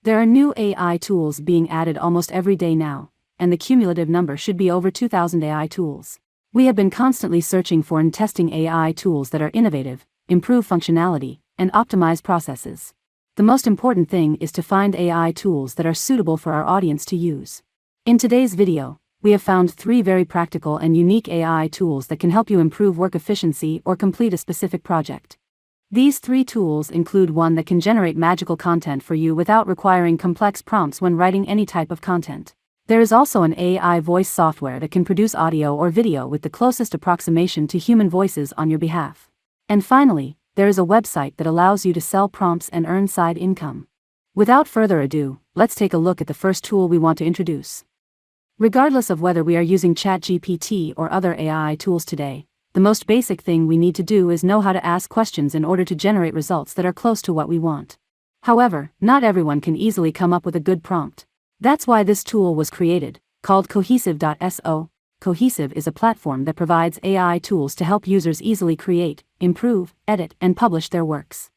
There are new AI tools being added almost every day now, and the cumulative number should be over 2,000 AI tools. We have been constantly searching for and testing AI tools that are innovative, improve functionality, and optimize processes. The most important thing is to find AI tools that are suitable for our audience to use. In today's video, we have found 3 very practical and unique AI tools that can help you improve work efficiency or complete a specific project. These 3 tools include one that can generate magical content for you without requiring complex prompts when writing any type of content. There is also an AI voice software that can produce audio or video with the closest approximation to human voices on your behalf. And finally, there is a website that allows you to sell prompts and earn side income. Without further ado, let's take a look at the first tool we want to introduce. Regardless of whether we are using ChatGPT or other AI tools today, the most basic thing we need to do is know how to ask questions in order to generate results that are close to what we want. However, not everyone can easily come up with a good prompt. That's why this tool was created, called Cohesive.so. Cohesive is a platform that provides AI tools to help users easily create, improve, edit, and publish their works.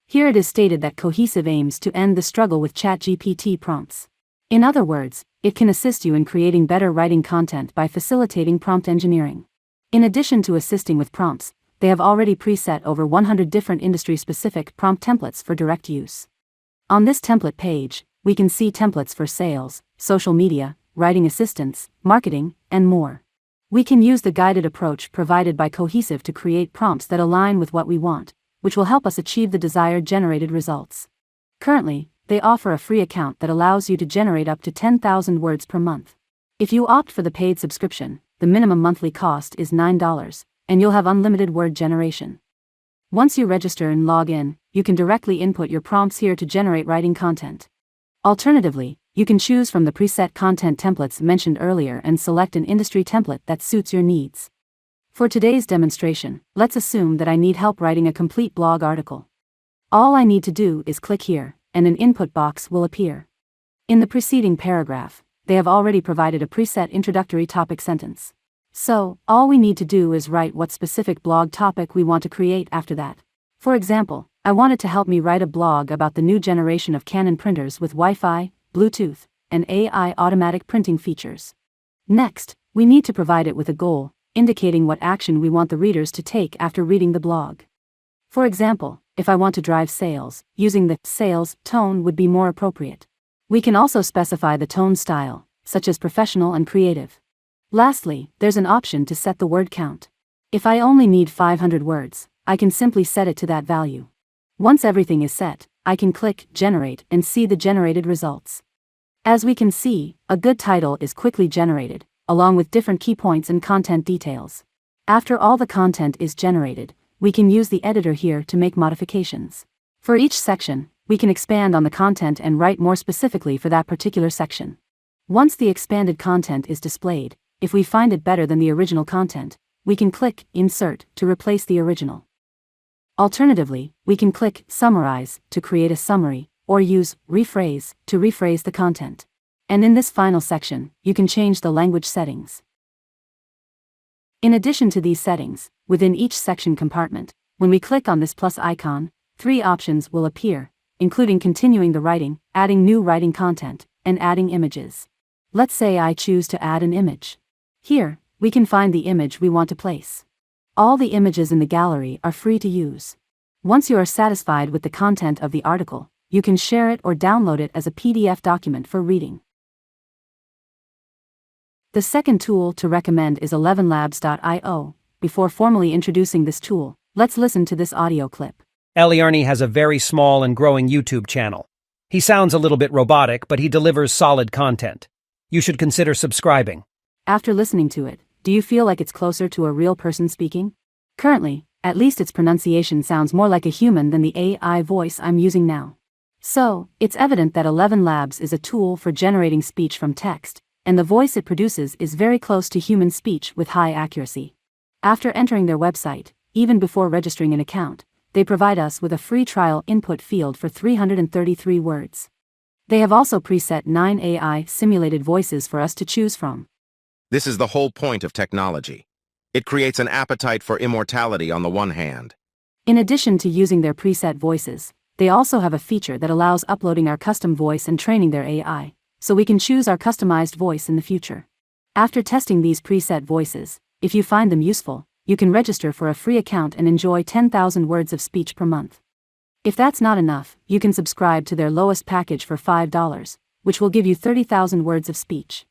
Here it is stated that Cohesive aims to end the struggle with ChatGPT prompts. In other words, it can assist you in creating better writing content by facilitating prompt engineering. In addition to assisting with prompts, they have already preset over 100 different industry-specific prompt templates for direct use. On this template page, we can see templates for sales, social media, writing assistance, marketing, and more. We can use the guided approach provided by Cohesive to create prompts that align with what we want, which will help us achieve the desired generated results. Currently, they offer a free account that allows you to generate up to 10,000 words per month. If you opt for the paid subscription, the minimum monthly cost is $9, and you'll have unlimited word generation. Once you register and log in, you can directly input your prompts here to generate writing content. Alternatively, you can choose from the preset content templates mentioned earlier and select an industry template that suits your needs. For today's demonstration, let's assume that I need help writing a complete blog article. All I need to do is click here, and an input box will appear. In the preceding paragraph, they have already provided a preset introductory topic sentence. So, all we need to do is write what specific blog topic we want to create after that. For example, I wanted to help me write a blog about the new generation of Canon printers with Wi-Fi, Bluetooth, and AI automatic printing features. Next, we need to provide it with a goal, indicating what action we want the readers to take after reading the blog. For example, if I want to drive sales, using the sales tone would be more appropriate. We can also specify the tone style, such as professional and creative. Lastly, there's an option to set the word count. If I only need 500 words, I can simply set it to that value. Once everything is set, I can click Generate and see the generated results. As we can see, a good title is quickly generated, along with different key points and content details. After all the content is generated, we can use the editor here to make modifications. For each section, we can expand on the content and write more specifically for that particular section. Once the expanded content is displayed, if we find it better than the original content, we can click Insert to replace the original. Alternatively, we can click Summarize to create a summary, or use Rephrase to rephrase the content. And in this final section, you can change the language settings. In addition to these settings, within each section compartment, when we click on this plus icon, 3 options will appear, including continuing the writing, adding new writing content, and adding images. Let's say I choose to add an image. Here, we can find the image we want to place. All the images in the gallery are free to use. Once you are satisfied with the content of the article, you can share it or download it as a PDF document for reading. The second tool to recommend is Elevenlabs.io. Before formally introducing this tool, let's listen to this audio clip. Elevenlabs has a very small and growing YouTube channel. He sounds a little bit robotic, but he delivers solid content. You should consider subscribing. After listening to it, do you feel like it's closer to a real person speaking? Currently, at least its pronunciation sounds more like a human than the AI voice I'm using now. So, it's evident that Elevenlabs is a tool for generating speech from text, and the voice it produces is very close to human speech with high accuracy. After entering their website, even before registering an account, they provide us with a free trial input field for 333 words. They have also preset 9 AI simulated voices for us to choose from. This is the whole point of technology. It creates an appetite for immortality on the one hand. In addition to using their preset voices, They also have a feature that allows uploading our custom voice and training their AI, so we can choose our customized voice in the future. After testing these preset voices, if you find them useful, you can register for a free account and enjoy 10,000 words of speech per month. If that's not enough, you can subscribe to their lowest package for $5, which will give you 30,000 words of speech.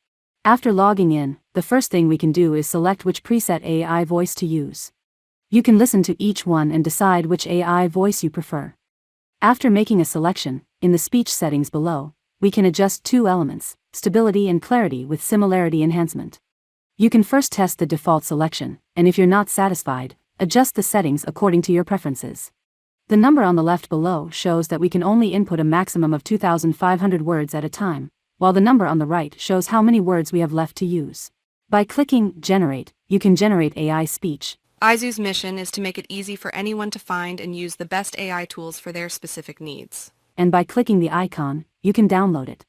After logging in, the first thing we can do is select which preset AI voice to use. You can listen to each one and decide which AI voice you prefer. After making a selection, in the speech settings below, we can adjust two elements, stability and clarity with similarity enhancement. You can first test the default selection, and if you're not satisfied, adjust the settings according to your preferences. The number on the left below shows that we can only input a maximum of 2,500 words at a time, while the number on the right shows how many words we have left to use. By clicking Generate, you can generate AI speech. Aizu's mission is to make it easy for anyone to find and use the best AI tools for their specific needs. And by clicking the icon, you can download it.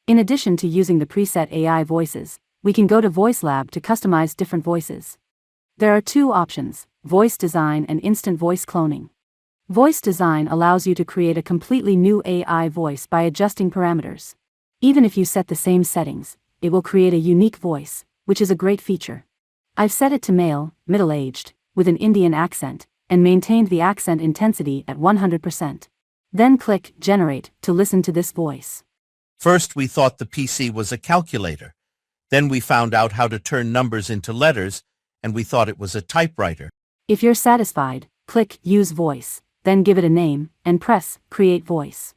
In addition to using the preset AI voices, we can go to VoiceLab to customize different voices. There are two options, voice design and instant voice cloning. Voice design allows you to create a completely new AI voice by adjusting parameters. Even if you set the same settings, it will create a unique voice, which is a great feature. I've set it to male, middle-aged, with an Indian accent, and maintained the accent intensity at 100%. Then click Generate to listen to this voice. First, we thought the PC was a calculator. Then we found out how to turn numbers into letters, and we thought it was a typewriter. If you're satisfied, click Use Voice, then give it a name, and press Create Voice.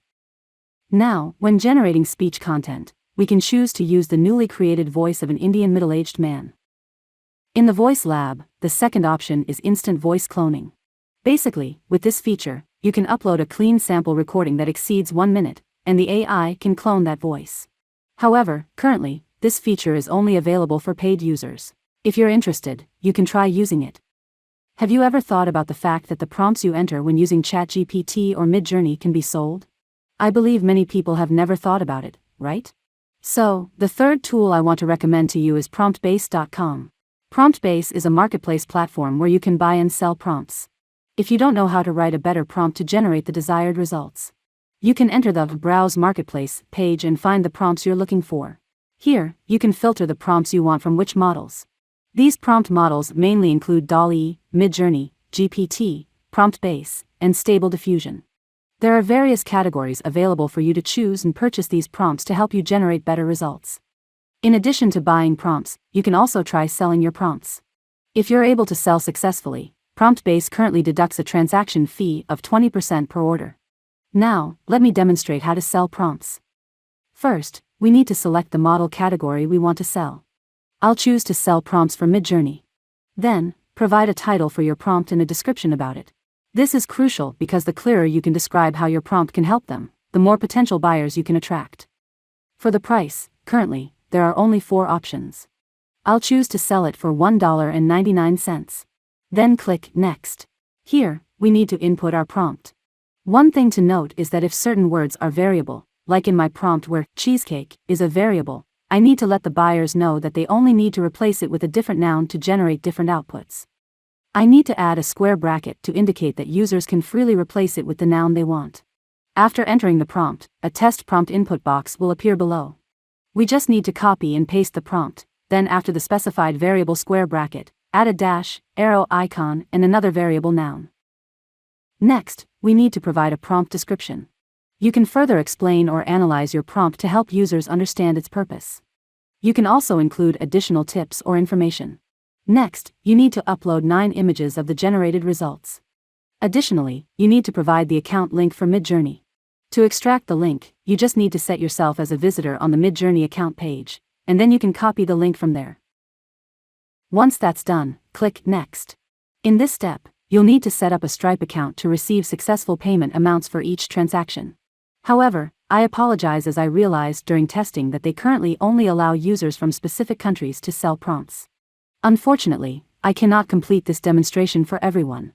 Now, when generating speech content, we can choose to use the newly created voice of an Indian middle-aged man. In the Voice Lab, the second option is instant voice cloning. Basically, with this feature, you can upload a clean sample recording that exceeds 1 minute, and the AI can clone that voice. However, currently, this feature is only available for paid users. If you're interested, you can try using it. Have you ever thought about the fact that the prompts you enter when using ChatGPT or Midjourney can be sold? I believe many people have never thought about it, right? So, the third tool I want to recommend to you is Promptbase.com. Promptbase is a marketplace platform where you can buy and sell prompts. If you don't know how to write a better prompt to generate the desired results, you can enter the Browse Marketplace page and find the prompts you're looking for. Here, you can filter the prompts you want from which models. These prompt models mainly include DALL-E, Midjourney, GPT, Promptbase, and Stable Diffusion. There are various categories available for you to choose and purchase these prompts to help you generate better results. In addition to buying prompts, you can also try selling your prompts. If you're able to sell successfully, Promptbase currently deducts a transaction fee of 20% per order. Now, let me demonstrate how to sell prompts. First, we need to select the model category we want to sell. I'll choose to sell prompts for Midjourney. Then, provide a title for your prompt and a description about it. This is crucial because the clearer you can describe how your prompt can help them, the more potential buyers you can attract. For the price, currently, there are only 4 options. I'll choose to sell it for $1.99. Then click Next. Here, we need to input our prompt. One thing to note is that if certain words are variable, like in my prompt where cheesecake is a variable, I need to let the buyers know that they only need to replace it with a different noun to generate different outputs. I need to add a square bracket to indicate that users can freely replace it with the noun they want. After entering the prompt, a test prompt input box will appear below. We just need to copy and paste the prompt, then after the specified variable square bracket, add a dash, arrow icon, and another variable noun. Next, we need to provide a prompt description. You can further explain or analyze your prompt to help users understand its purpose. You can also include additional tips or information. Next, you need to upload 9 images of the generated results. Additionally, you need to provide the account link for Midjourney. To extract the link, you just need to set yourself as a visitor on the Midjourney account page, and then you can copy the link from there. Once that's done, click Next. In this step, you'll need to set up a Stripe account to receive successful payment amounts for each transaction. However, I apologize as I realized during testing that they currently only allow users from specific countries to sell prompts. Unfortunately, I cannot complete this demonstration for everyone.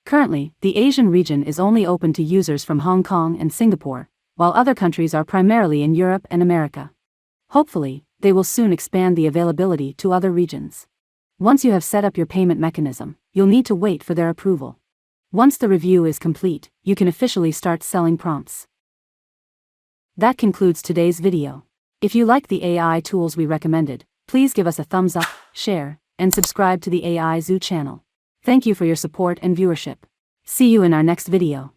Currently, the Asian region is only open to users from Hong Kong and Singapore, while other countries are primarily in Europe and America. Hopefully, they will soon expand the availability to other regions. Once you have set up your payment mechanism, you'll need to wait for their approval. Once the review is complete, you can officially start selling prompts. That concludes today's video. If you like the AI tools we recommended, please give us a thumbs up, share, and subscribe to the AI Zoo channel. Thank you for your support and viewership. See you in our next video.